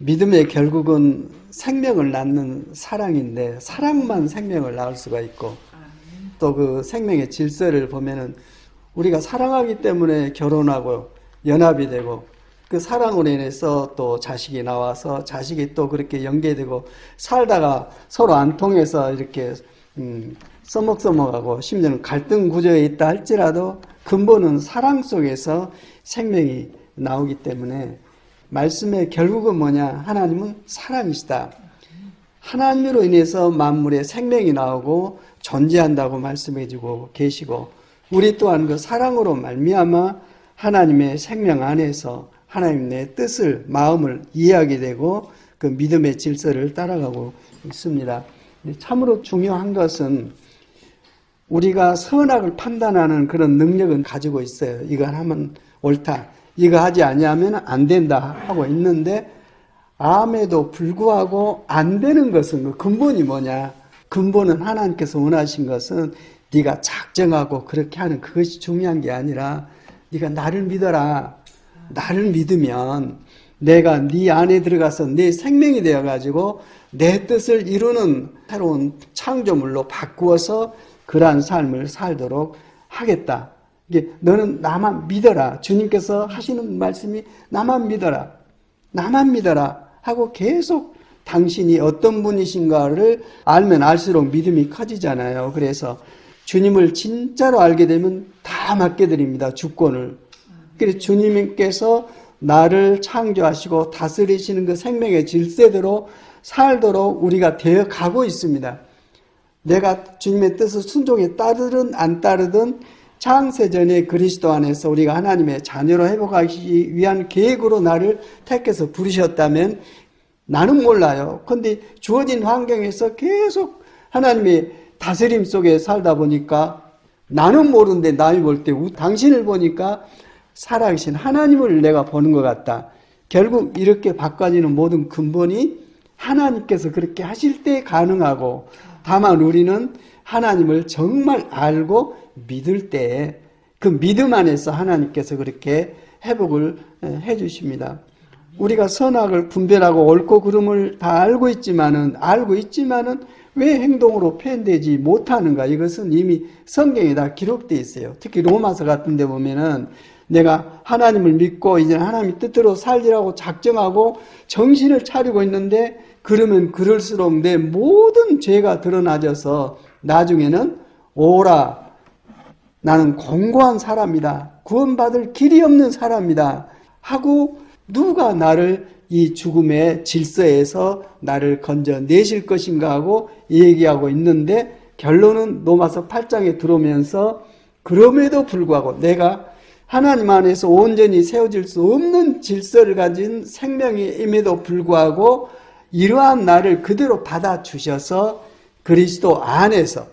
믿음의 결국은 생명을 낳는 사랑인데 사랑만 생명을 낳을 수가 있고 또 그 생명의 질서를 보면은 우리가 사랑하기 때문에 결혼하고 연합이 되고 그 사랑으로 인해서 또 자식이 나와서 자식이 또 그렇게 연계되고 살다가 서로 안 통해서 이렇게 써먹써먹하고 심지어는 갈등 구조에 있다 할지라도 근본은 사랑 속에서 생명이 나오기 때문에 말씀의 결국은 뭐냐? 하나님은 사랑이시다. 하나님으로 인해서 만물에 생명이 나오고 존재한다고 말씀해주고 계시고 우리 또한 그 사랑으로 말미암아 하나님의 생명 안에서 하나님의 뜻을 마음을 이해하게 되고 그 믿음의 질서를 따라가고 있습니다. 참으로 중요한 것은 우리가 선악을 판단하는 그런 능력은 가지고 있어요. 이거 하면 옳다. 이거 하지 아니하면 안 된다 하고 있는데 암에도 불구하고 안 되는 것은 그 근본이 뭐냐? 근본은 하나님께서 원하신 것은 네가 작정하고 그렇게 하는 그것이 중요한 게 아니라 네가 나를 믿어라. 나를 믿으면 내가 네 안에 들어가서 내 생명이 되어가지고 내 뜻을 이루는 새로운 창조물로 바꾸어서 그러한 삶을 살도록 하겠다. 이게 너는 나만 믿어라. 주님께서 하시는 말씀이 나만 믿어라. 나만 믿어라. 하고 계속 당신이 어떤 분이신가를 알면 알수록 믿음이 커지잖아요. 그래서 주님을 진짜로 알게 되면 다 맡겨드립니다. 주권을. 그래서 주님께서 나를 창조하시고 다스리시는 그 생명의 질서대로 살도록 우리가 되어 가고 있습니다. 내가 주님의 뜻을 순종에 따르든 안 따르든 창세전에 그리스도 안에서 우리가 하나님의 자녀로 회복하기 위한 계획으로 나를 택해서 부르셨다면 나는 몰라요. 그런데 주어진 환경에서 계속 하나님의 다스림 속에 살다 보니까 나는 모르는데 남이 볼 때 당신을 보니까 살아계신 하나님을 내가 보는 것 같다. 결국 이렇게 바꿔지는 모든 근본이 하나님께서 그렇게 하실 때 가능하고 다만 우리는 하나님을 정말 알고 믿을 때 그 믿음 안에서 하나님께서 그렇게 회복을 해 주십니다. 우리가 선악을 분별하고 옳고 그름을 다 알고 있지만은 왜 행동으로 표현되지 못하는가? 이것은 이미 성경에 다 기록되어 있어요. 특히 로마서 같은 데 보면은 내가 하나님을 믿고 이제 하나님의 뜻대로 살리라고 작정하고 정신을 차리고 있는데 그러면 그럴수록 내 모든 죄가 드러나져서 나중에는 오라 나는 공고한 사람이다. 구원받을 길이 없는 사람이다. 하고 누가 나를 이 죽음의 질서에서 나를 건져내실 것인가 하고 얘기하고 있는데 결론은 로마서 8장에 들어오면서 그럼에도 불구하고 내가 하나님 안에서 온전히 세워질 수 없는 질서를 가진 생명임에도 불구하고 이러한 나를 그대로 받아주셔서 그리스도 안에서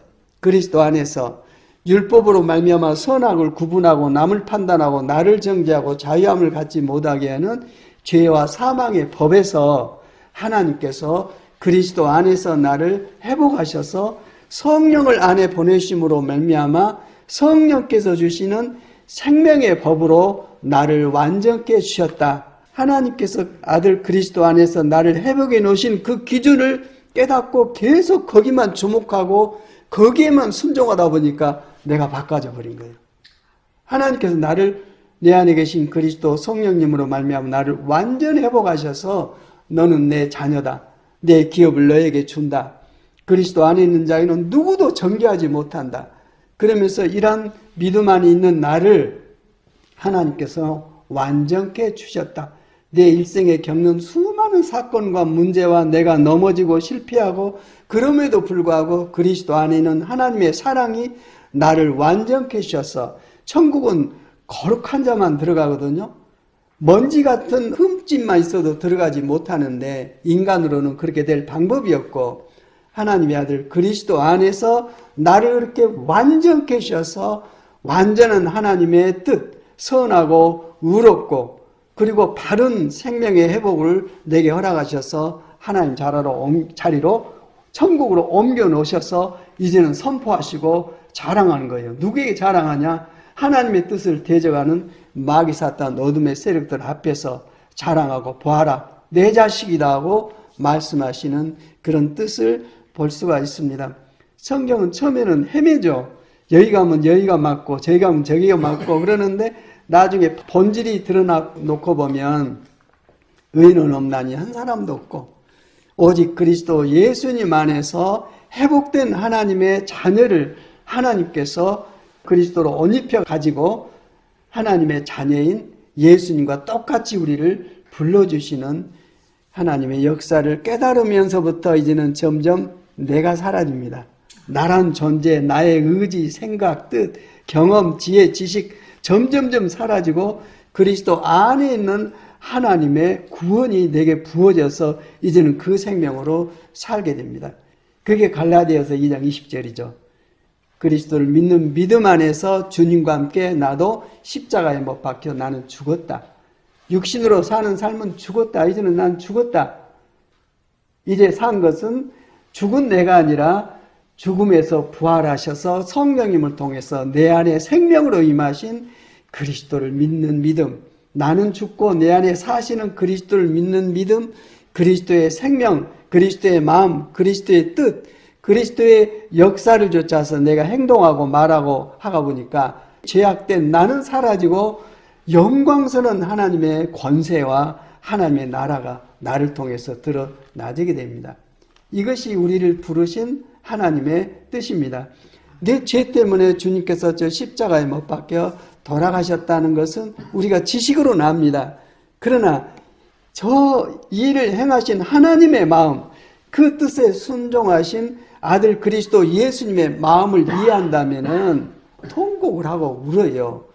율법으로 말미암아 선악을 구분하고 남을 판단하고 나를 정죄하고 자유함을 갖지 못하게 하는 죄와 사망의 법에서 하나님께서 그리스도 안에서 나를 회복하셔서 성령을 안에 보내심으로 말미암아 성령께서 주시는 생명의 법으로 나를 완전케 주셨다. 하나님께서 아들 그리스도 안에서 나를 회복해 놓으신 그 기준을 깨닫고 계속 거기만 주목하고 거기에만 순종하다 보니까 내가 바꿔져 버린 거예요. 하나님께서 나를 내 안에 계신 그리스도 성령님으로 말미암아 나를 완전히 회복하셔서 너는 내 자녀다. 내 기업을 너에게 준다. 그리스도 안에 있는 자에는 누구도 정죄하지 못한다. 그러면서 이러한 믿음 안에 있는 나를 하나님께서 완전케 주셨다. 내 일생에 겪는 수많은 사건과 문제와 내가 넘어지고 실패하고 그럼에도 불구하고 그리스도 안에 있는 하나님의 사랑이 나를 완전케 주셔서 천국은 거룩한 자만 들어가거든요. 먼지 같은 흠집만 있어도 들어가지 못하는데 인간으로는 그렇게 될 방법이 없고 하나님의 아들 그리스도 안에서 나를 그렇게 완전케 주셔서 완전한 하나님의 뜻, 선하고 의롭고 그리고 바른 생명의 회복을 내게 허락하셔서 하나님 자리로 천국으로 옮겨 놓으셔서 이제는 선포하시고 자랑하는 거예요. 누구에게 자랑하냐? 하나님의 뜻을 대적하는 마귀 사탄 어둠의 세력들 앞에서 자랑하고 보아라. 내 자식이다 하고 말씀하시는 그런 뜻을 볼 수가 있습니다. 성경은 처음에는 헤매죠. 여기 가면 여기가 맞고 저기 가면 저기가 맞고 그러는데 나중에 본질이 드러나놓고 보면 의인은 없나니 한 사람도 없고 오직 그리스도 예수님 안에서 회복된 하나님의 자녀를 하나님께서 그리스도로 옷 입혀 가지고 하나님의 자녀인 예수님과 똑같이 우리를 불러주시는 하나님의 역사를 깨달으면서부터 이제는 점점 내가 사라집니다. 나란 존재, 나의 의지, 생각, 뜻, 경험, 지혜, 지식 점점점 사라지고 그리스도 안에 있는 하나님의 구원이 내게 부어져서 이제는 그 생명으로 살게 됩니다. 그게 갈라디아서 2장 20절이죠. 그리스도를 믿는 믿음 안에서 주님과 함께 나도 십자가에 못 박혀 나는 죽었다. 육신으로 사는 삶은 죽었다. 이제는 난 죽었다. 이제 산 것은 죽은 내가 아니라 죽음에서 부활하셔서 성령님을 통해서 내 안에 생명으로 임하신 그리스도를 믿는 믿음, 나는 죽고 내 안에 사시는 그리스도를 믿는 믿음, 그리스도의 생명, 그리스도의 마음, 그리스도의 뜻, 그리스도의 역사를 쫓아서 내가 행동하고 말하고 하다 보니까 죄악된 나는 사라지고 영광스러운 하나님의 권세와 하나님의 나라가 나를 통해서 드러나지게 됩니다. 이것이 우리를 부르신 하나님의 뜻입니다. 내 죄 때문에 주님께서 저 십자가에 못 박혀 돌아가셨다는 것은 우리가 지식으로는 압니다. 그러나 저 일을 행하신 하나님의 마음, 그 뜻에 순종하신 아들 그리스도 예수님의 마음을 이해한다면은 통곡을 하고 울어요.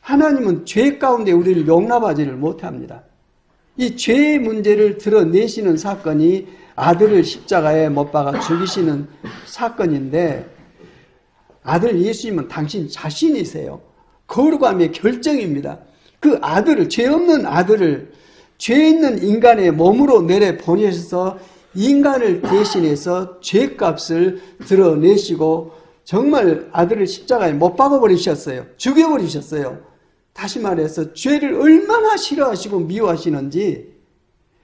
하나님은 죄 가운데 우리를 용납하지를 못합니다. 이 죄의 문제를 드러내시는 사건이 아들을 십자가에 못 박아 죽이시는 사건인데 아들 예수님은 당신 자신이세요. 거룩함의 결정입니다. 그 아들을, 죄 없는 아들을 죄 있는 인간의 몸으로 내려 보내셔서 인간을 대신해서 죄값을 드러내시고 정말 아들을 십자가에 못 박아버리셨어요. 죽여버리셨어요. 다시 말해서 죄를 얼마나 싫어하시고 미워하시는지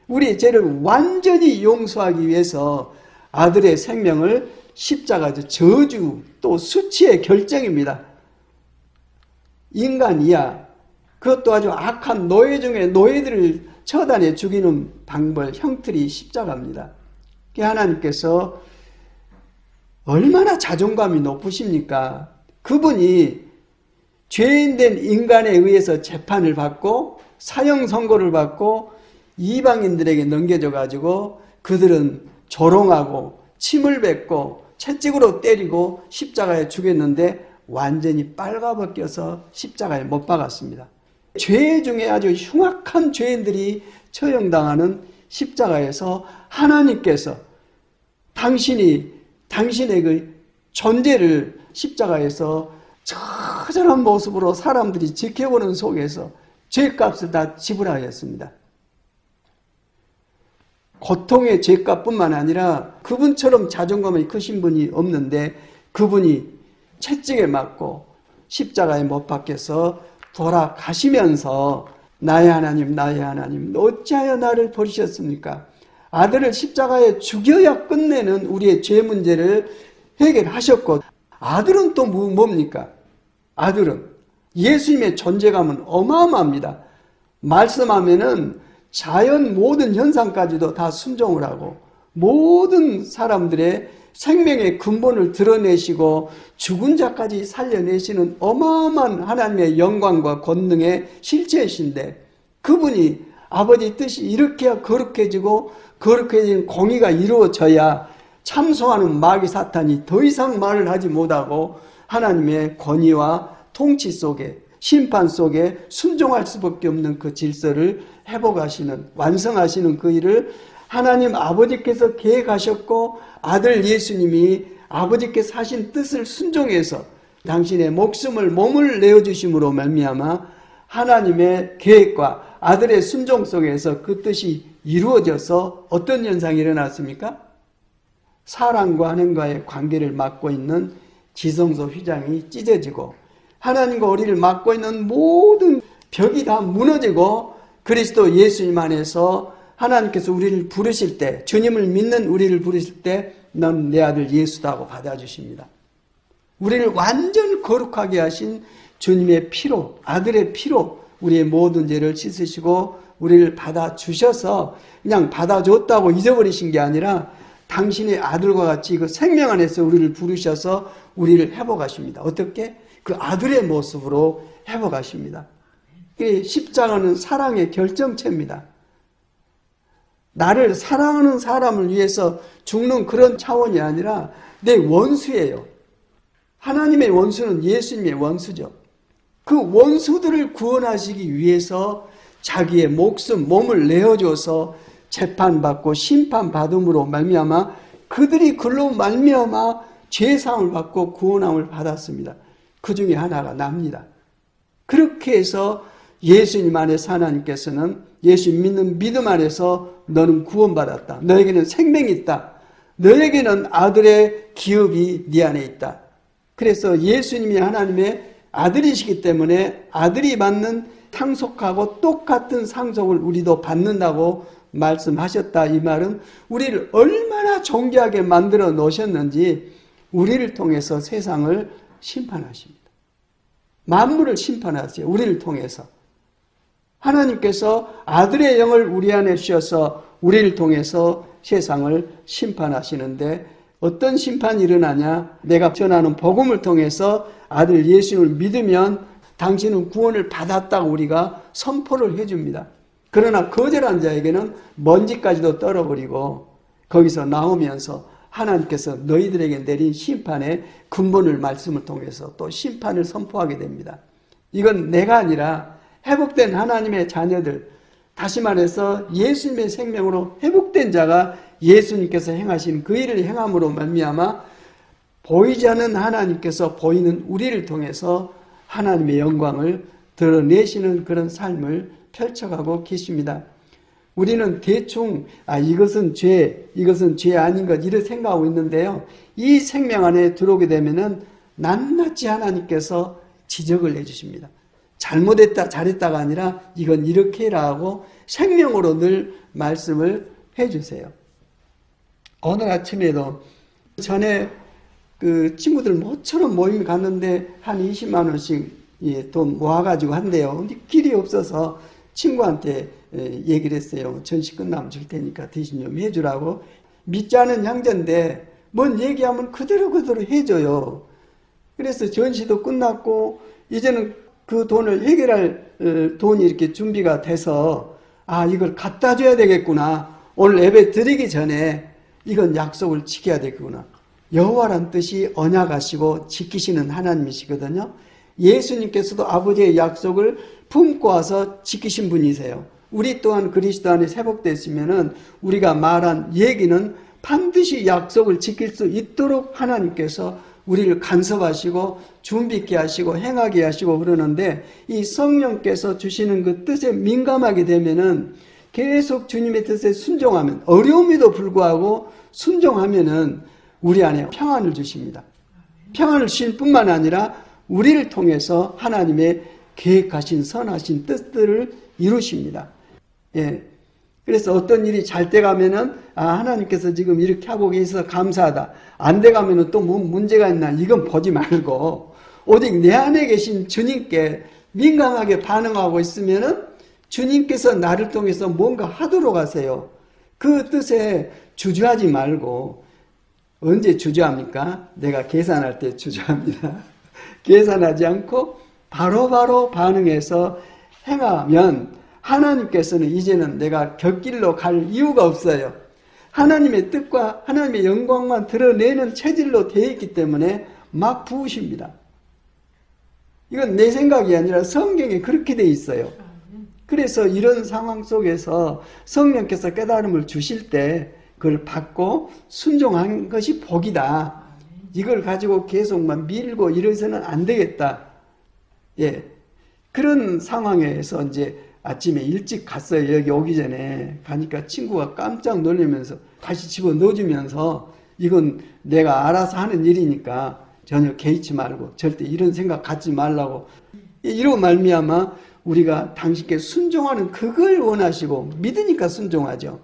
우리의 죄를 완전히 용서하기 위해서 아들의 생명을 십자가 저주 또 수치의 결정입니다. 인간이야. 그것도 아주 악한 노예 중에 노예들을 처단해 죽이는 방법, 형틀이 십자가입니다. 하나님께서 얼마나 자존감이 높으십니까? 그분이 죄인된 인간에 의해서 재판을 받고 사형 선고를 받고 이방인들에게 넘겨져가지고 그들은 조롱하고 침을 뱉고 채찍으로 때리고 십자가에 죽였는데 완전히 빨가벗겨서 십자가에 못 박았습니다. 죄 중에 아주 흉악한 죄인들이 처형당하는 십자가에서 하나님께서 당신의 그 존재를 십자가에서 처절한 모습으로 사람들이 지켜보는 속에서 죄값을 다 지불하였습니다. 고통의 죄값뿐만 아니라 그분처럼 자존감이 크신 분이 없는데 그분이 채찍에 맞고 십자가에 못 박혀서 돌아가시면서 나의 하나님 어찌하여 나를 버리셨습니까? 아들을 십자가에 죽여야 끝내는 우리의 죄 문제를 해결하셨고 아들은 또 뭡니까? 아들은 예수님의 존재감은 어마어마합니다. 말씀하면은 자연 모든 현상까지도 다 순종을 하고 모든 사람들의 생명의 근본을 드러내시고 죽은 자까지 살려내시는 어마어마한 하나님의 영광과 권능의 실체이신데 그분이 아버지 뜻이 이렇게 거룩해지고 거룩해진 공의가 이루어져야 참소하는 마귀 사탄이 더 이상 말을 하지 못하고 하나님의 권위와 통치 속에 심판 속에 순종할 수밖에 없는 그 질서를 회복하시는 완성하시는 그 일을 하나님 아버지께서 계획하셨고 아들 예수님이 아버지께서 하신 뜻을 순종해서 당신의 몸을 내어주심으로 말미암아 하나님의 계획과 아들의 순종 속에서 그 뜻이 이루어져서 어떤 현상이 일어났습니까? 사람과 하나님과의 관계를 막고 있는 지성소 휘장이 찢어지고 하나님과 우리를 막고 있는 모든 벽이 다 무너지고 그리스도 예수님 안에서 하나님께서 우리를 부르실 때, 주님을 믿는 우리를 부르실 때 넌 내 아들 예수다 하고 받아주십니다. 우리를 완전 거룩하게 하신 주님의 피로, 아들의 피로 우리의 모든 죄를 씻으시고 우리를 받아주셔서 그냥 받아줬다고 잊어버리신 게 아니라 당신의 아들과 같이 그 생명 안에서 우리를 부르셔서 우리를 회복하십니다. 어떻게? 그 아들의 모습으로 회복하십니다. 십자가는 사랑의 결정체입니다. 나를 사랑하는 사람을 위해서 죽는 그런 차원이 아니라 내 원수예요. 하나님의 원수는 예수님의 원수죠. 그 원수들을 구원하시기 위해서 자기의 목숨, 몸을 내어줘서 재판받고 심판받음으로 말미암아 그들이 글로 말미암아 죄사함을 받고 구원함을 받았습니다. 그 중에 하나가 납니다. 그렇게 해서 예수님 안에서 하나님께서는 예수 믿는 믿음 안에서 너는 구원받았다. 너에게는 생명이 있다. 너에게는 아들의 기업이 네 안에 있다. 그래서 예수님이 하나님의 아들이시기 때문에 아들이 받는 상속하고 똑같은 상속을 우리도 받는다고 말씀하셨다. 이 말은 우리를 얼마나 존귀하게 만들어 놓으셨는지 우리를 통해서 세상을 심판하십니다. 만물을 심판하세요. 우리를 통해서. 하나님께서 아들의 영을 우리 안에 주셔서 우리를 통해서 세상을 심판하시는데 어떤 심판이 일어나냐? 내가 전하는 복음을 통해서 아들 예수를 믿으면 당신은 구원을 받았다고 우리가 선포를 해줍니다. 그러나 거절한 자에게는 먼지까지도 떨어버리고 거기서 나오면서 하나님께서 너희들에게 내린 심판의 근본을 말씀을 통해서 또 심판을 선포하게 됩니다. 이건 내가 아니라 회복된 하나님의 자녀들, 다시 말해서 예수님의 생명으로 회복된 자가 예수님께서 행하신 그 일을 행함으로 말미암아 보이지 않는 하나님께서 보이는 우리를 통해서 하나님의 영광을 드러내시는 그런 삶을 펼쳐가고 계십니다. 우리는 대충 이것은 죄 아닌 것 이렇게 생각하고 있는데요. 이 생명 안에 들어오게 되면은 낱낱이 하나님께서 지적을 해주십니다. 잘못했다 잘했다가 아니라 이건 이렇게 해라 하고 생명으로 늘 말씀을 해주세요. 오늘 아침에도 전에 그 친구들 모처럼 모임 갔는데 한 20만 원씩 돈 모아가지고 한대요. 근데 길이 없어서 친구한테 얘기를 했어요. 전시 끝나면 줄 테니까 대신 좀 해주라고. 믿지 않은 형제인데 뭔 얘기하면 그대로 해줘요. 그래서 전시도 끝났고 이제는 그 돈을 해결할 돈이 이렇게 준비가 돼서 이걸 갖다 줘야 되겠구나. 오늘 예배 드리기 전에 이건 약속을 지켜야 되겠구나. 여호와란 뜻이 언약하시고 지키시는 하나님이시거든요. 예수님께서도 아버지의 약속을 품고 와서 지키신 분이세요. 우리 또한 그리스도 안에 회복됐으면은 우리가 말한 얘기는 반드시 약속을 지킬 수 있도록 하나님께서 우리를 간섭하시고 준비케 하시고 행하게 하시고 그러는데 이 성령께서 주시는 그 뜻에 민감하게 되면은 계속 주님의 뜻에 순종하면 어려움에도 불구하고 순종하면은 우리 안에 평안을 주십니다. 평안을 주실 뿐만 아니라 우리를 통해서 하나님의 계획하신 선하신 뜻들을 이루십니다. 예. 그래서 어떤 일이 잘 돼가면은 하나님께서 지금 이렇게 하고 계셔서 감사하다. 안 돼가면은 또 뭐 문제가 있나 이건 보지 말고 오직 내 안에 계신 주님께 민감하게 반응하고 있으면은 주님께서 나를 통해서 뭔가 하도록 하세요. 그 뜻에 주저하지 말고. 언제 주저합니까? 내가 계산할 때 주저합니다. 계산하지 않고 바로바로 반응해서 행하면 하나님께서는 이제는 내가 곁길로 갈 이유가 없어요. 하나님의 뜻과 하나님의 영광만 드러내는 체질로 되어 있기 때문에 막 부으십니다. 이건 내 생각이 아니라 성경에 그렇게 되어 있어요. 그래서 이런 상황 속에서 성령께서 깨달음을 주실 때 그걸 받고 순종한 것이 복이다. 이걸 가지고 계속만 밀고 이래서는 안 되겠다. 예. 그런 상황에서 이제 아침에 일찍 갔어요. 여기 오기 전에 가니까 친구가 깜짝 놀라면서 다시 집어 넣어주면서 이건 내가 알아서 하는 일이니까 전혀 개의치 말고 절대 이런 생각 갖지 말라고 이러고 말미암아 우리가 당신께 순종하는 그걸 원하시고 믿으니까 순종하죠.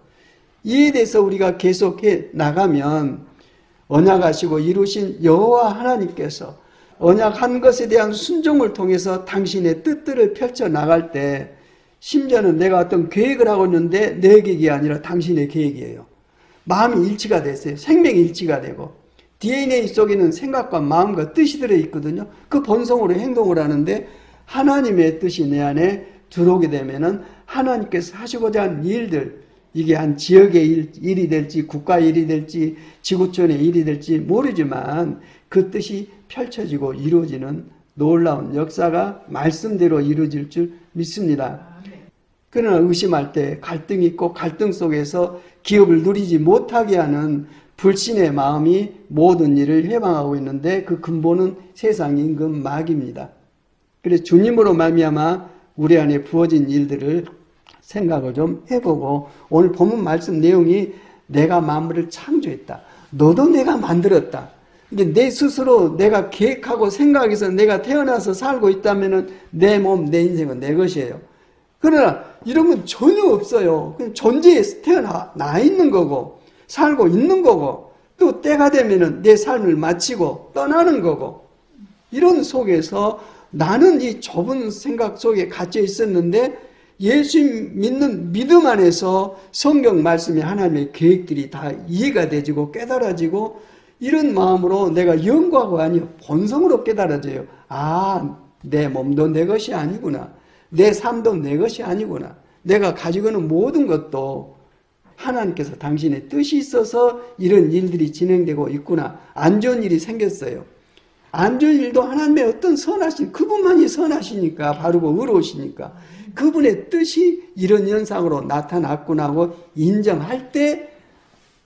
이에 대해서 우리가 계속해 나가면 언약하시고 이루신 여호와 하나님께서 언약한 것에 대한 순종을 통해서 당신의 뜻들을 펼쳐 나갈 때 심지어는 내가 어떤 계획을 하고 있는데 내 계획이 아니라 당신의 계획이에요. 마음이 일치가 됐어요. 생명이 일치가 되고 DNA 속에는 생각과 마음과 뜻이 들어있거든요. 그 본성으로 행동을 하는데 하나님의 뜻이 내 안에 들어오게 되면은 하나님께서 하시고자 하는 일들, 이게 한 지역의 일이 될지 국가의 일이 될지 지구촌의 일이 될지 모르지만 그 뜻이 펼쳐지고 이루어지는 놀라운 역사가 말씀대로 이루어질 줄 믿습니다. 그러나 의심할 때 갈등이 있고 갈등 속에서 기업을 누리지 못하게 하는 불신의 마음이 모든 일을 해방하고 있는데 그 근본은 세상 임금 마귀입니다. 그래서 주님으로 말미암아 우리 안에 부어진 일들을 생각을 좀 해보고 오늘 본문 말씀 내용이 내가 만물을 창조했다. 너도 내가 만들었다. 이게 내 스스로 내가 계획하고 생각해서 내가 태어나서 살고 있다면 내 몸, 내 인생은 내 것이에요. 그러나 이런 건 전혀 없어요. 그냥 존재에 태어나 있는 거고 살고 있는 거고 또 때가 되면은 내 삶을 마치고 떠나는 거고 이런 속에서 나는 이 좁은 생각 속에 갇혀 있었는데 예수 믿는 믿음 안에서 성경 말씀에 하나님의 계획들이 다 이해가 되지고 깨달아지고 이런 마음으로 내가 연구하고 아니요 본성으로 깨달아져요. 아, 내 몸도 내 것이 아니구나. 내 삶도 내 것이 아니구나. 내가 가지고 있는 모든 것도 하나님께서 당신의 뜻이 있어서 이런 일들이 진행되고 있구나. 안 좋은 일이 생겼어요. 안 좋은 일도 하나님의 어떤 선하신, 그분만이 선하시니까, 바르고 의로우시니까 그분의 뜻이 이런 현상으로 나타났구나 하고 인정할 때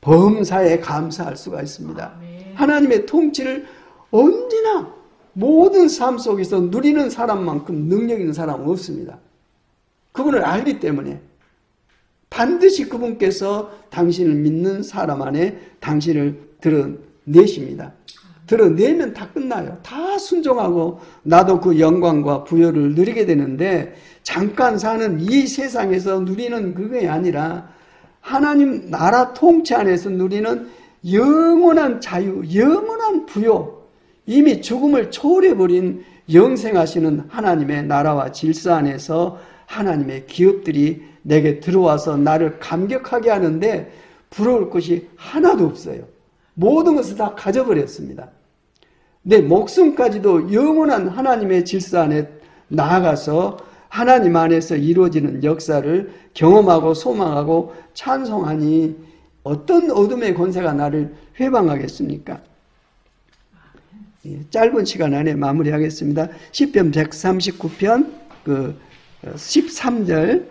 범사에 감사할 수가 있습니다. 하나님의 통치를 언제나 모든 삶 속에서 누리는 사람만큼 능력 있는 사람은 없습니다. 그분을 알기 때문에 반드시 그분께서 당신을 믿는 사람 안에 당신을 드러내십니다. 드러내면 다 끝나요. 다 순종하고 나도 그 영광과 부여를 누리게 되는데 잠깐 사는 이 세상에서 누리는 그게 아니라 하나님 나라 통치 안에서 누리는 영원한 자유, 영원한 부여, 이미 죽음을 초월해버린 영생하시는 하나님의 나라와 질서 안에서 하나님의 기업들이 내게 들어와서 나를 감격하게 하는데 부러울 것이 하나도 없어요. 모든 것을 다 가져버렸습니다. 내 목숨까지도 영원한 하나님의 질서 안에 나아가서 하나님 안에서 이루어지는 역사를 경험하고 소망하고 찬송하니 어떤 어둠의 권세가 나를 회방하겠습니까? 짧은 시간 안에 마무리하겠습니다. 시편 139편 13절부터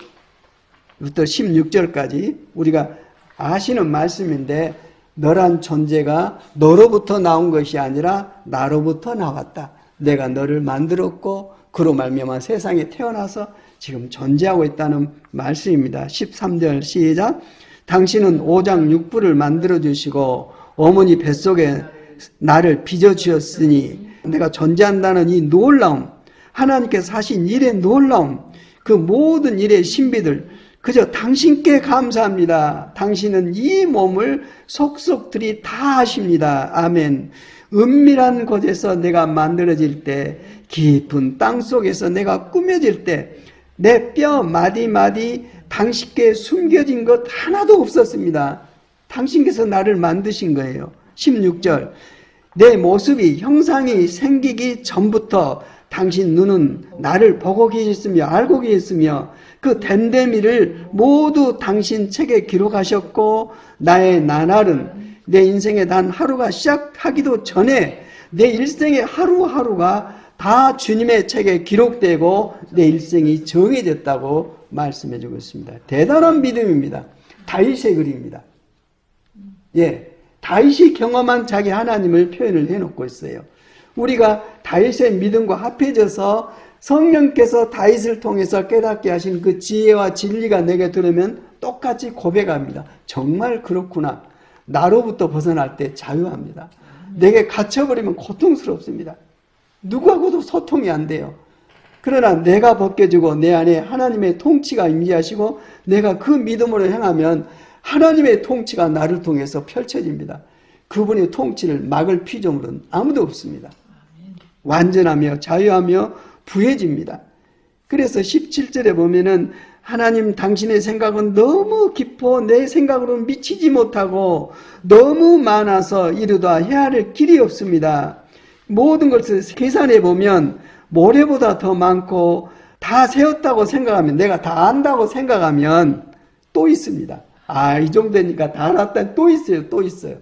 16절까지 우리가 아시는 말씀인데 너란 존재가 너로부터 나온 것이 아니라 나로부터 나왔다. 내가 너를 만들었고 그로 말미암아 세상에 태어나서 지금 존재하고 있다는 말씀입니다. 13절 시작. 당신은 오장육부를 만들어주시고 어머니 뱃속에 나를 빚어주었으니 내가 존재한다는 이 놀라움, 하나님께서 하신 일의 놀라움, 그 모든 일의 신비들 그저 당신께 감사합니다. 당신은 이 몸을 속속들이 다 하십니다. 아멘. 은밀한 곳에서 내가 만들어질 때, 깊은 땅 속에서 내가 꾸며질 때 내 뼈 마디마디 당신께 숨겨진 것 하나도 없었습니다. 당신께서 나를 만드신 거예요. 16절 내 모습이 형상이 생기기 전부터 당신 눈은 나를 보고 계셨으며 알고 계셨으며 그 됨됨이를 모두 당신 책에 기록하셨고 나의 나날은 내 인생의 단 하루가 시작하기도 전에 내 일생의 하루하루가 다 주님의 책에 기록되고 내 일생이 정해졌다고 말씀해 주고 있습니다. 대단한 믿음입니다. 다윗의 글입니다. 예, 다윗이 경험한 자기 하나님을 표현을 해놓고 있어요. 우리가 다윗의 믿음과 합해져서 성령께서 다윗을 통해서 깨닫게 하신 그 지혜와 진리가 내게 들으면 똑같이 고백합니다. 정말 그렇구나. 나로부터 벗어날 때 자유합니다. 내게 갇혀버리면 고통스럽습니다. 누구하고도 소통이 안 돼요. 그러나 내가 벗겨지고 내 안에 하나님의 통치가 임재하시고 내가 그 믿음으로 행하면 하나님의 통치가 나를 통해서 펼쳐집니다. 그분의 통치를 막을 피조물은 아무도 없습니다. 완전하며 자유하며 부해집니다. 그래서 17절에 보면은 하나님 당신의 생각은 너무 깊어 내 생각으로는 미치지 못하고 너무 많아서 이루다 헤아릴 길이 없습니다. 모든 것을 계산해 보면 모래보다 더 많고 다 세웠다고 생각하면 내가 다 안다고 생각하면 또 있습니다. 이 정도니까 다 알았다. 또 있어요. 또 있어요.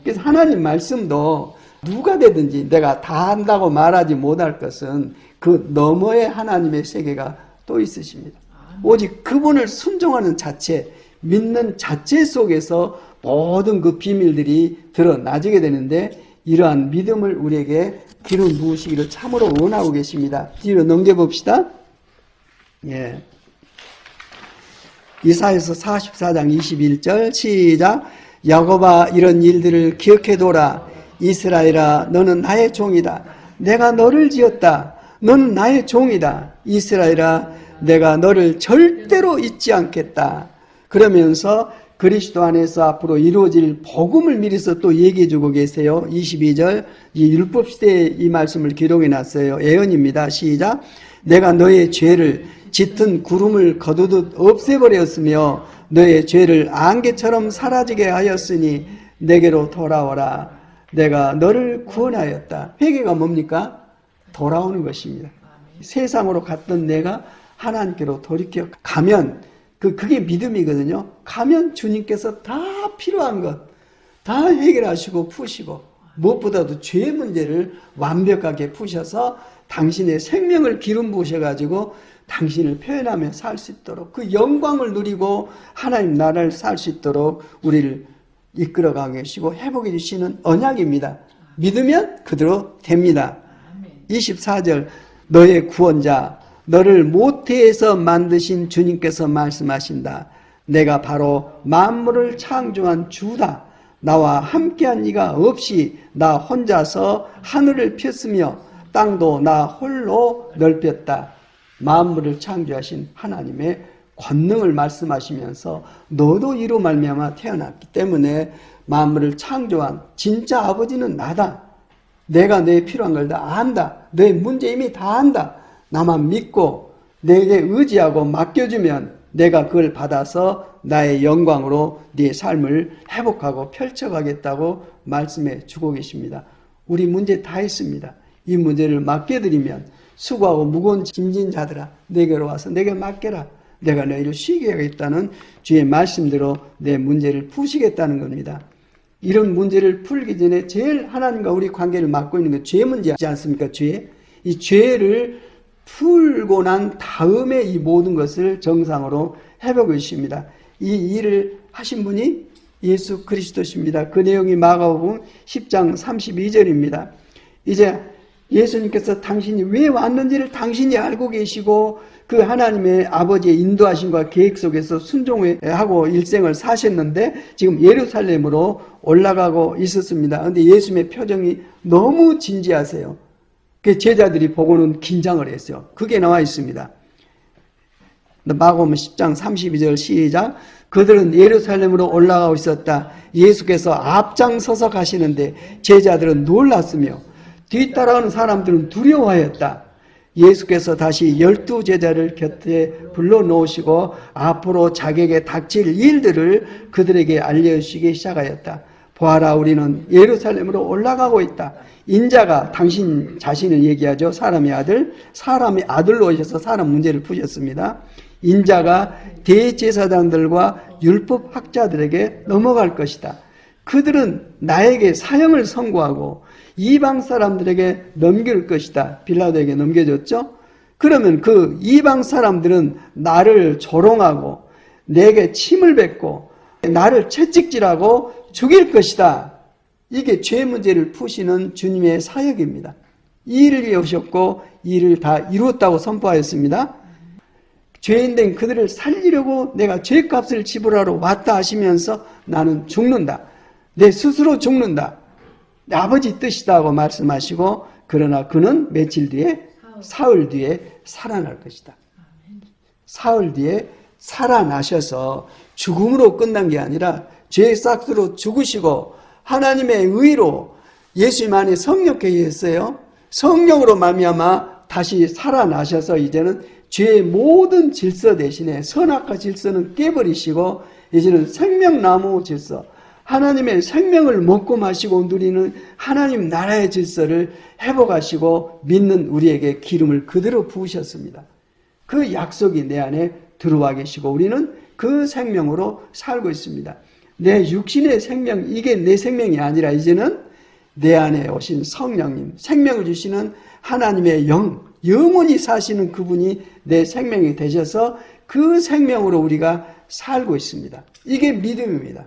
그래서 하나님 말씀도 누가 되든지 내가 다 안다고 말하지 못할 것은 그 너머의 하나님의 세계가 또 있으십니다. 오직 그분을 순종하는 자체, 믿는 자체 속에서 모든 그 비밀들이 드러나지게 되는데 이러한 믿음을 우리에게 기름 부으시기를 참으로 원하고 계십니다. 뒤로 넘겨봅시다. 예. 이사야서 44장 21절 시작. 야곱아 이런 일들을 기억해둬라. 이스라엘아 너는 나의 종이다. 내가 너를 지었다. 너는 나의 종이다. 이스라엘아 내가 너를 절대로 잊지 않겠다. 그러면서 그리스도 안에서 앞으로 이루어질 복음을 미리서 또 얘기해주고 계세요. 22절 이 율법시대에 이 말씀을 기록해놨어요. 예언입니다. 시작. 내가 너의 죄를 짙은 구름을 거두듯 없애버렸으며 너의 죄를 안개처럼 사라지게 하였으니 내게로 돌아오라. 내가 너를 구원하였다. 회개가 뭡니까? 돌아오는 것입니다. 세상으로 갔던 내가 하나님께로 돌이켜 가면 그게 믿음이거든요. 가면 주님께서 다 필요한 것 다 해결하시고 푸시고 무엇보다도 죄의 문제를 완벽하게 푸셔서 당신의 생명을 기름 부으셔가지고 당신을 표현하며 살 수 있도록 그 영광을 누리고 하나님 나라를 살 수 있도록 우리를 이끌어가고 계시고 회복해 주시는 언약입니다. 믿으면 그대로 됩니다. 24절 너의 구원자 너를 모태에서 만드신 주님께서 말씀하신다. 내가 바로 만물을 창조한 주다. 나와 함께한 이가 없이 나 혼자서 하늘을 폈으며 땅도 나 홀로 넓혔다. 만물을 창조하신 하나님의 권능을 말씀하시면서 너도 이로 말미암아 태어났기 때문에 만물을 창조한 진짜 아버지는 나다. 내가 내 필요한 걸 다 안다. 내 문제 이미 다 안다. 나만 믿고 내게 의지하고 맡겨주면 내가 그걸 받아서 나의 영광으로 네 삶을 회복하고 펼쳐가겠다고 말씀해 주고 계십니다. 우리 문제 다 있습니다. 이 문제를 맡겨드리면 수고하고 무거운 짐진 자들아 내게로 와서 내게 맡겨라. 내가 너희를 쉬게 하겠다는 주의 말씀대로 내 문제를 푸시겠다는 겁니다. 이런 문제를 풀기 전에 제일 하나님과 우리 관계를 맡고 있는 게 죄 문제지 않습니까? 죄. 이 죄를 풀고 난 다음에 이 모든 것을 정상으로 회복해 주십니다. 이 일을 하신 분이 예수 그리스도십니다. 그 내용이 마가복음 10장 32절입니다. 이제 예수님께서 당신이 왜 왔는지를 당신이 알고 계시고 그 하나님의 아버지의 인도하심과 계획 속에서 순종하고 일생을 사셨는데 지금 예루살렘으로 올라가고 있었습니다. 그런데 예수님의 표정이 너무 진지하세요. 그 제자들이 보고는 긴장을 했어요. 그게 나와 있습니다. 마가복음 10장 32절 시작. 그들은 예루살렘으로 올라가고 있었다. 예수께서 앞장서서 가시는데 제자들은 놀랐으며 뒤따라오는 사람들은 두려워하였다. 예수께서 다시 12 제자를 곁에 불러놓으시고 앞으로 자기에게 닥칠 일들을 그들에게 알려주시기 시작하였다. 보아라 우리는 예루살렘으로 올라가고 있다. 인자가 당신 자신을 얘기하죠. 사람의 아들로 오셔서 사람 문제를 푸셨습니다. 인자가 대제사장들과 율법학자들에게 넘어갈 것이다. 그들은 나에게 사형을 선고하고 이방 사람들에게 넘길 것이다. 빌라도에게 넘겨줬죠. 그러면 그 이방 사람들은 나를 조롱하고 내게 침을 뱉고 나를 채찍질하고 죽일 것이다. 이게 죄 문제를 푸시는 주님의 사역입니다. 이 일을 위해 오셨고 이 일을 다 이루었다고 선포하였습니다. 죄인된 그들을 살리려고 내가 죄값을 지불하러 왔다 하시면서 나는 죽는다. 내 스스로 죽는다. 아버지 뜻이다 하고 말씀하시고 그러나 그는 며칠 뒤에 사흘 뒤에 살아날 것이다. 사흘 뒤에 살아나셔서 죽음으로 끝난 게 아니라 죄의 싹으로 죽으시고 하나님의 의로 예수님 안에 성령케 했어요. 성령으로 말미암아 다시 살아나셔서 이제는 죄의 모든 질서 대신에 선악과 질서는 깨버리시고 이제는 생명나무 질서, 하나님의 생명을 먹고 마시고 누리는 하나님 나라의 질서를 회복하시고 믿는 우리에게 기름을 그대로 부으셨습니다. 그 약속이 내 안에 들어와 계시고 우리는 그 생명으로 살고 있습니다. 내 육신의 생명, 이게 내 생명이 아니라 이제는 내 안에 오신 성령님, 생명을 주시는 하나님의 영원히 사시는 그분이 내 생명이 되셔서 그 생명으로 우리가 살고 있습니다. 이게 믿음입니다.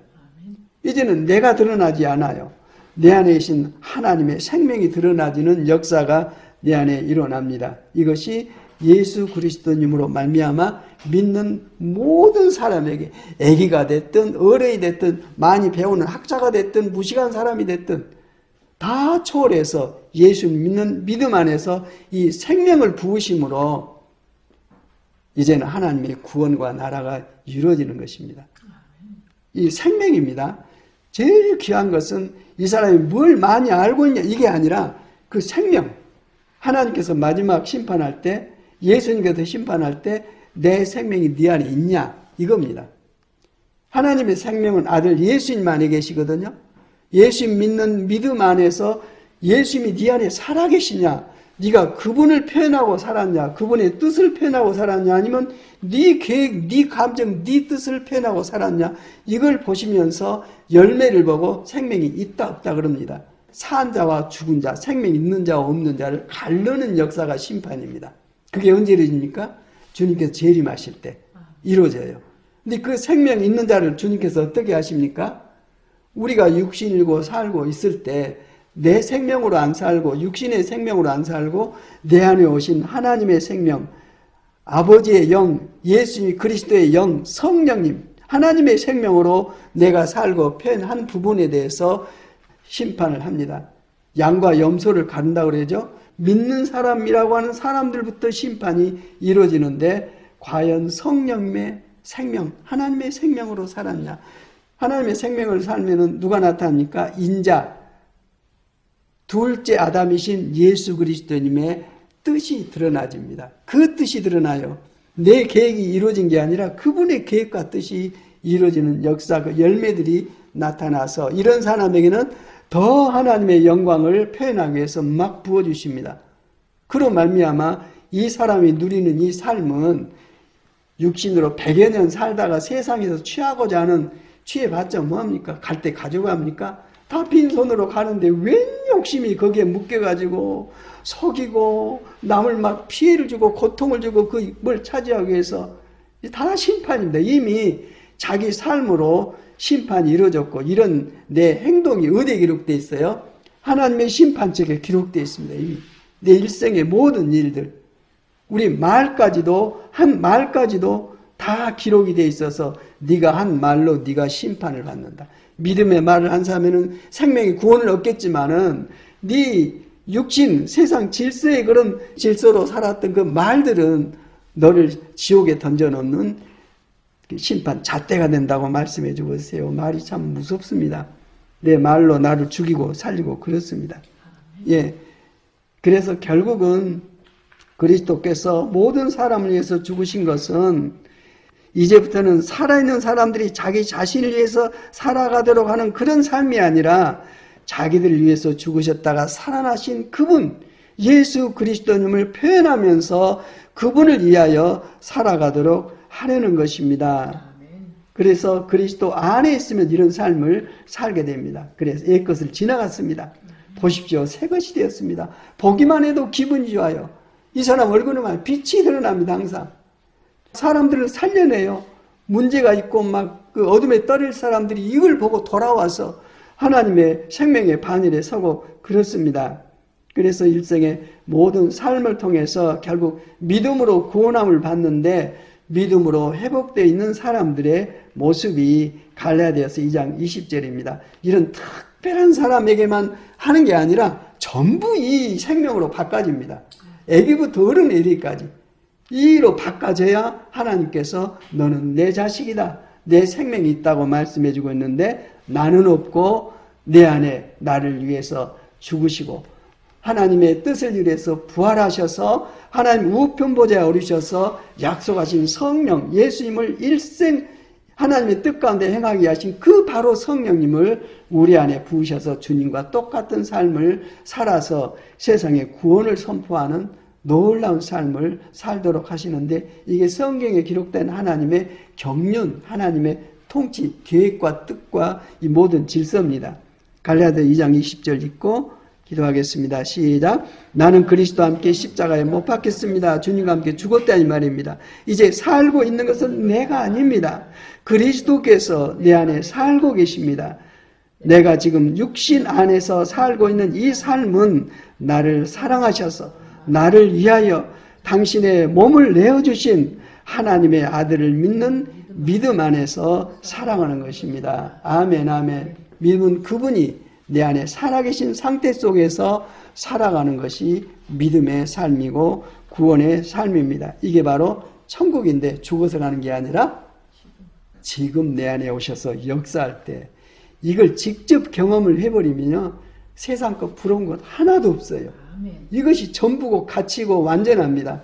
이제는 내가 드러나지 않아요. 내 안에 계신 하나님의 생명이 드러나지는 역사가 내 안에 일어납니다. 이것이 예수 그리스도님으로 말미암아 믿는 모든 사람에게, 아기가 됐든 어른이 됐든 많이 배우는 학자가 됐든 무식한 사람이 됐든 다 초월해서 예수 믿는 믿음 안에서 이 생명을 부으심으로 이제는 하나님의 구원과 나라가 이루어지는 것입니다. 이 생명입니다. 제일 귀한 것은 이 사람이 뭘 많이 알고 있냐 이게 아니라 그 생명, 하나님께서 마지막 심판할 때, 예수님께서 심판할 때 내 생명이 네 안에 있냐 이겁니다. 하나님의 생명은 아들 예수님 안에 계시거든요. 예수님 믿는 믿음 안에서 예수님이 네 안에 살아계시냐, 네가 그분을 표현하고 살았냐, 그분의 뜻을 표현하고 살았냐, 아니면 네 계획, 네 감정, 네 뜻을 표현하고 살았냐, 이걸 보시면서 열매를 보고 생명이 있다 없다 그럽니다. 산 자와 죽은 자, 생명 있는 자와 없는 자를 가르는 역사가 심판입니다. 그게 언제 이루어집니까? 주님께서 재림하실 때 이루어져요. 근데 그 생명 있는 자를 주님께서 어떻게 하십니까? 우리가 육신이고 살고 있을 때 내 생명으로 안 살고 육신의 생명으로 안 살고 내 안에 오신 하나님의 생명, 아버지의 영, 예수님 그리스도의 영, 성령님, 하나님의 생명으로 내가 살고 표현한 부분에 대해서 심판을 합니다. 양과 염소를 가른다고 그러죠. 믿는 사람이라고 하는 사람들부터 심판이 이루어지는데 과연 성령님의 생명, 하나님의 생명으로 살았냐? 하나님의 생명을 살면은 누가 나타납니까? 인자, 둘째 아담이신 예수 그리스도님의 뜻이 드러나집니다. 그 뜻이 드러나요. 내 계획이 이루어진 게 아니라 그분의 계획과 뜻이 이루어지는 역사, 그 열매들이 나타나서 이런 사람에게는 더 하나님의 영광을 표현하기 위해서 막 부어주십니다. 그로 말미암아 이 사람이 누리는 이 삶은 육신으로 100여 년 살다가 세상에서 취하고자 하는 취해봤자 뭐합니까? 갈 때 가져갑니까? 다 빈손으로 가는데 웬 욕심이 거기에 묶여가지고 속이고 남을 막 피해를 주고 고통을 주고 그 뭘 차지하기 위해서 다 심판입니다. 이미 자기 삶으로 심판이 이루어졌고 이런 내 행동이 어디에 기록되어 있어요? 하나님의 심판책에 기록되어 있습니다. 이미 내 일생의 모든 일들, 우리 말까지도 한 말까지도 다 기록이 되어 있어서 네가 한 말로 네가 심판을 받는다. 믿음의 말을 한 사람에는 생명의 구원을 얻겠지만은 네 육신, 세상 질서의 그런 질서로 살았던 그 말들은 너를 지옥에 던져놓는 심판, 잣대가 된다고 말씀해 주고 있어요. 말이 참 무섭습니다. 내 말로 나를 죽이고 살리고 그렇습니다. 예. 그래서 결국은 그리스도께서 모든 사람을 위해서 죽으신 것은 이제부터는 살아있는 사람들이 자기 자신을 위해서 살아가도록 하는 그런 삶이 아니라 자기들을 위해서 죽으셨다가 살아나신 그분, 예수 그리스도님을 표현하면서 그분을 위하여 살아가도록 하려는 것입니다. 그래서 그리스도 안에 있으면 이런 삶을 살게 됩니다. 그래서 옛것을 지나갔습니다. 보십시오. 새 것이 되었습니다. 보기만 해도 기분이 좋아요. 이 사람 얼굴에만 빛이 드러납니다. 항상. 사람들을 살려내요. 문제가 있고 막 그 어둠에 떨릴 사람들이 이걸 보고 돌아와서 하나님의 생명의 반열에 서고 그렇습니다. 그래서 일생의 모든 삶을 통해서 결국 믿음으로 구원함을 받는데 믿음으로 회복되어 있는 사람들의 모습이 갈라디아서 2장 20절입니다. 이런 특별한 사람에게만 하는 게 아니라 전부 이 생명으로 바꿔집니다. 애기부터 어른에 이르기까지 이로 바꿔져야 하나님께서 너는 내 자식이다, 내 생명이 있다고 말씀해주고 있는데, 나는 없고 내 안에 나를 위해서 죽으시고 하나님의 뜻을 위해서 부활하셔서 하나님 우편 보좌에 오르셔서 약속하신 성령 예수님을 일생 하나님의 뜻 가운데 행하게 하신 그 바로 성령님을 우리 안에 부으셔서 주님과 똑같은 삶을 살아서 세상에 구원을 선포하는 놀라운 삶을 살도록 하시는데, 이게 성경에 기록된 하나님의 경륜, 하나님의 통치, 계획과 뜻과 이 모든 질서입니다. 갈라디아 2장 20절 읽고 기도하겠습니다. 시작. 나는 그리스도와 함께 십자가에 못 박혔습니다. 주님과 함께 죽었다 이 말입니다. 이제 살고 있는 것은 내가 아닙니다. 그리스도께서 내 안에 살고 계십니다. 내가 지금 육신 안에서 살고 있는 이 삶은 나를 사랑하셔서 나를 위하여 당신의 몸을 내어주신 하나님의 아들을 믿는 믿음 안에서 살아가는 것입니다. 아멘, 아멘. 믿음은 그분이 내 안에 살아계신 상태 속에서 살아가는 것이 믿음의 삶이고 구원의 삶입니다. 이게 바로 천국인데 죽어서 가는 게 아니라 지금 내 안에 오셔서 역사할 때 이걸 직접 경험을 해버리면요, 세상 것 부러운 것 하나도 없어요. 이것이 전부고 가치고 완전합니다.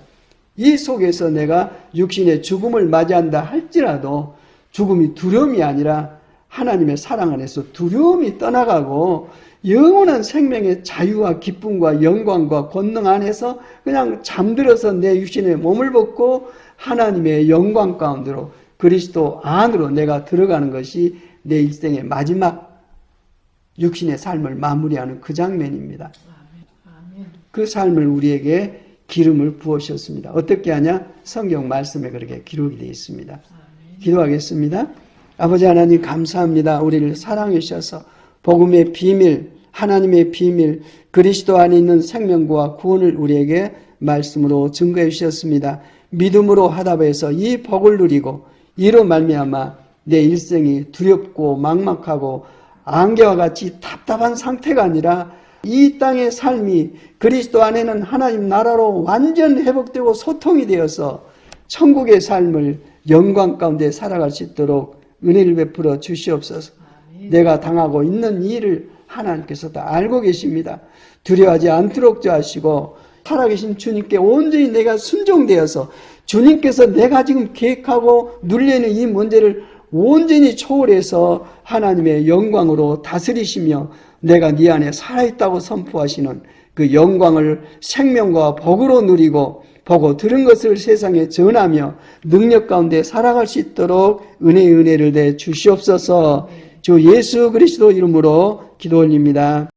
이 속에서 내가 육신의 죽음을 맞이한다 할지라도 죽음이 두려움이 아니라 하나님의 사랑 안에서 두려움이 떠나가고 영원한 생명의 자유와 기쁨과 영광과 권능 안에서 그냥 잠들어서 내 육신의 몸을 벗고 하나님의 영광 가운데로 그리스도 안으로 내가 들어가는 것이 내 일생의 마지막 육신의 삶을 마무리하는 그 장면입니다. 그 삶을 우리에게 기름을 부으셨습니다. 어떻게 하냐? 성경 말씀에 그렇게 기록이 되어 있습니다. 기도하겠습니다. 아버지 하나님 감사합니다. 우리를 사랑해 주셔서 복음의 비밀, 하나님의 비밀, 그리스도 안에 있는 생명과 구원을 우리에게 말씀으로 증거해 주셨습니다. 믿음으로 하답해서 이 복을 누리고 이로 말미암아 내 일생이 두렵고 막막하고 안개와 같이 답답한 상태가 아니라 이 땅의 삶이 그리스도 안에는 하나님 나라로 완전 회복되고 소통이 되어서 천국의 삶을 영광 가운데 살아갈 수 있도록 은혜를 베풀어 주시옵소서. 내가 당하고 있는 일을 하나님께서 다 알고 계십니다. 두려워하지 않도록 하시고 살아계신 주님께 온전히 내가 순종되어서 주님께서 내가 지금 계획하고 눌리는 이 문제를 온전히 초월해서 하나님의 영광으로 다스리시며 내가 네 안에 살아있다고 선포하시는 그 영광을 생명과 복으로 누리고 보고 들은 것을 세상에 전하며 능력 가운데 살아갈 수 있도록 은혜를 내 주시옵소서. 주 예수 그리스도 이름으로 기도 올립니다.